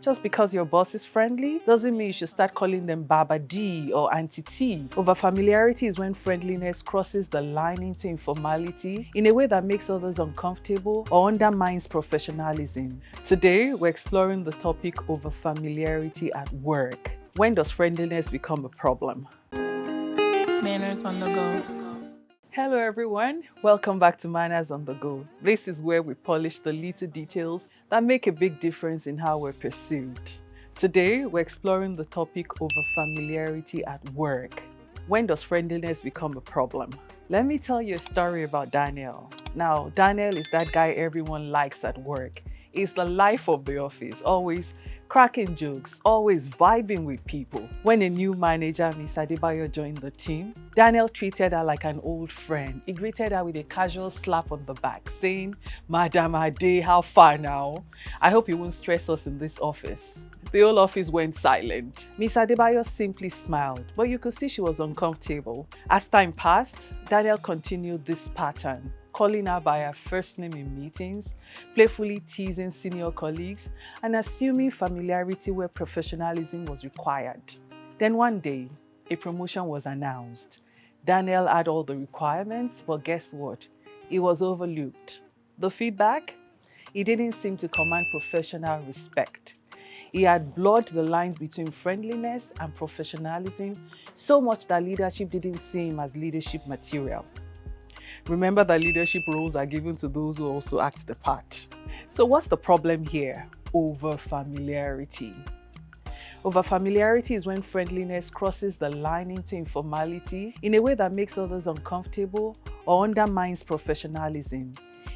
Just because your boss is friendly doesn't mean you should start calling them Baba D or Auntie T. Overfamiliarity is when friendliness crosses the line into informality in a way that makes others uncomfortable or undermines professionalism. Today, we're exploring the topic overfamiliarity at work. When does friendliness become a problem? Manners on the go. Hello everyone, welcome back to Manners on the Go. This is where we polish the little details that make a big difference in how we're perceived. Today, we're exploring the topic over familiarity at work. When does friendliness become a problem? Let me tell you a story about Daniel. Now, Daniel is that guy everyone likes at work. He's the life of the office, always cracking jokes, always vibing with people. When a new manager, Miss Adebayo, joined the team, Daniel treated her like an old friend. He greeted her with a casual slap on the back, saying, "Madam Ade, how far now? I hope you won't stress us in this office." The whole office went silent. Miss Adebayo simply smiled, but you could see she was uncomfortable. As time passed, Daniel continued this pattern, calling her by her first name in meetings, playfully teasing senior colleagues, and assuming familiarity where professionalism was required. Then one day, a promotion was announced. Daniel had all the requirements, but guess what? He was overlooked. The feedback? He didn't seem to command professional respect. He had blurred the lines between friendliness and professionalism so much that leadership didn't see him as leadership material. Remember that leadership roles are given to those who also act the part. So what's the problem here? Overfamiliarity. Overfamiliarity is when friendliness crosses the line into informality in a way that makes others uncomfortable or undermines professionalism.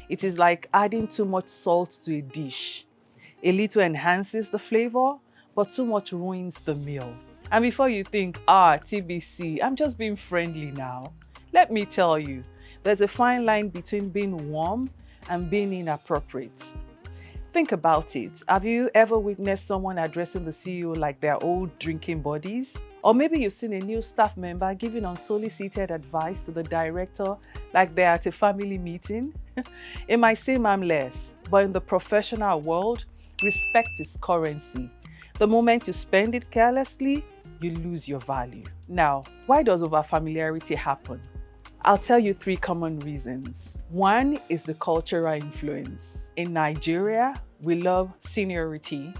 It is like adding too much salt to a dish. A little enhances the flavor, but too much ruins the meal. And before you think, TBC, I'm just being friendly now, let me tell you, there's a fine line between being warm and being inappropriate. Think about it. Have you ever witnessed someone addressing the CEO like they're old drinking buddies? Or maybe you've seen a new staff member giving unsolicited advice to the director like they're at a family meeting? It might seem harmless, but in the professional world, respect is currency. The moment you spend it carelessly, you lose your value. Now, why does overfamiliarity happen? I'll tell you 3 common reasons. One is the cultural influence. In Nigeria, we love seniority,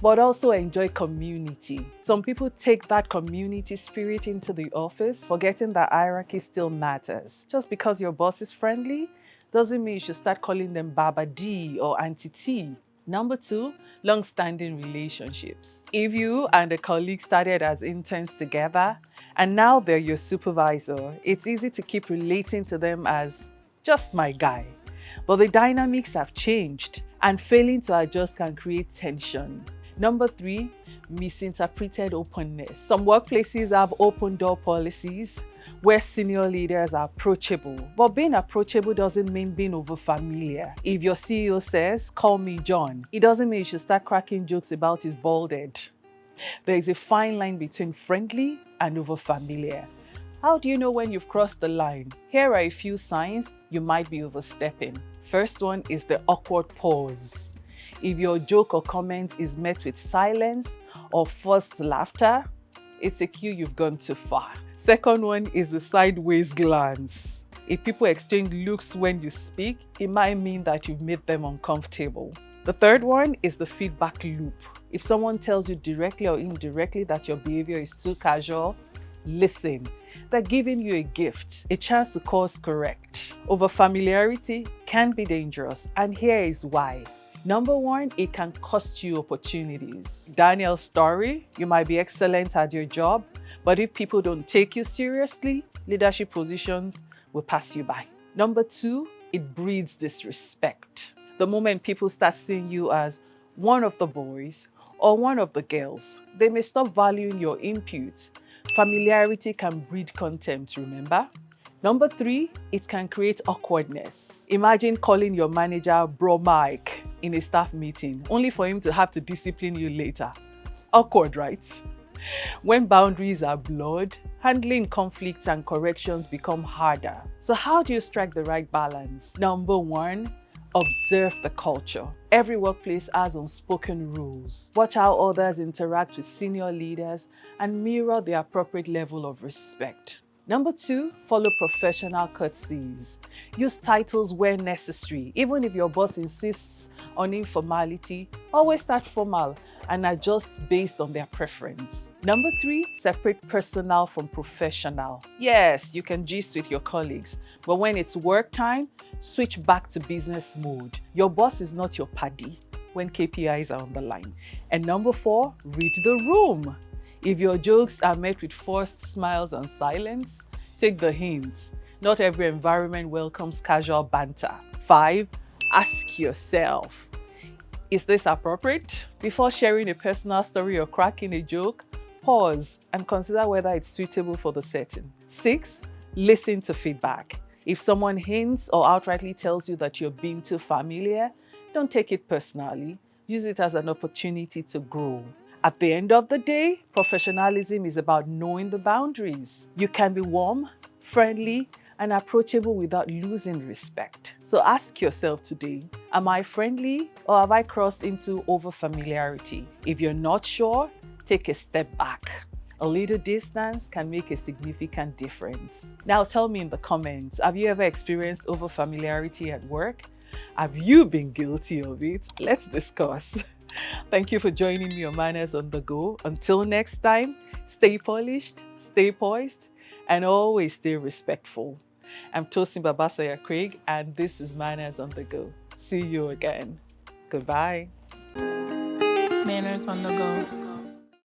but also enjoy community. Some people take that community spirit into the office, forgetting that hierarchy still matters. Just because your boss is friendly doesn't mean you should start calling them Baba D or Auntie T. Number 2, long-standing relationships. If you and a colleague started as interns together and now they're your supervisor, it's easy to keep relating to them as just my guy. But the dynamics have changed, and failing to adjust can create tension. Number 3, misinterpreted openness. Some workplaces have open door policies where senior leaders are approachable. But being approachable doesn't mean being overfamiliar. If your CEO says, "Call me John," it doesn't mean you should start cracking jokes about his bald head. There is a fine line between friendly and overfamiliar. How do you know when you've crossed the line? Here are a few signs you might be overstepping. First one is the awkward pause. If your joke or comment is met with silence or forced laughter, it's a cue you've gone too far. Second one is the sideways glance. If people exchange looks when you speak, it might mean that you've made them uncomfortable. The third one is the feedback loop. If someone tells you directly or indirectly that your behavior is too casual, listen. They're giving you a gift, a chance to course correct. Overfamiliarity can be dangerous, and here is why. Number 1, it can cost you opportunities. Daniel's story, you might be excellent at your job, but if people don't take you seriously, leadership positions will pass you by. Number 2, it breeds disrespect. The moment people start seeing you as one of the boys or one of the girls, they may stop valuing your input. Familiarity can breed contempt, remember? Number 3, it can create awkwardness. Imagine calling your manager Bro Mike in a staff meeting, only for him to have to discipline you later. Awkward, right? When boundaries are blurred, handling conflicts and corrections become harder. So how do you strike the right balance? Number 1, Observe the culture. Every workplace has unspoken rules. Watch how others interact with senior leaders and mirror the appropriate level of respect. Number 2, follow professional courtesies. Use titles where necessary. Even if your boss insists on informality, always start formal and adjust based on their preference. Number 3, separate personal from professional. Yes, you can gist with your colleagues, but when it's work time, switch back to business mode. Your boss is not your paddy when KPIs are on the line. And number 4, read the room. If your jokes are met with forced smiles and silence, take the hint. Not every environment welcomes casual banter. 5, ask yourself, is this appropriate? Before sharing a personal story or cracking a joke, pause and consider whether it's suitable for the setting. 6, listen to feedback. If someone hints or outrightly tells you that you're being too familiar, don't take it personally. Use it as an opportunity to grow. At the end of the day, professionalism is about knowing the boundaries. You can be warm, friendly, and approachable without losing respect. So ask yourself today, am I friendly or have I crossed into over-familiarity? If you're not sure, take a step back. A little distance can make a significant difference. Now tell me in the comments, have you ever experienced over-familiarity at work? Have you been guilty of it? Let's discuss. Thank you for joining me on Manners on the Go. Until next time, stay polished, stay poised, and always stay respectful. I'm Tosin Babasaya Craig, and this is Manners on the Go. See you again. Goodbye. Manners on the Go.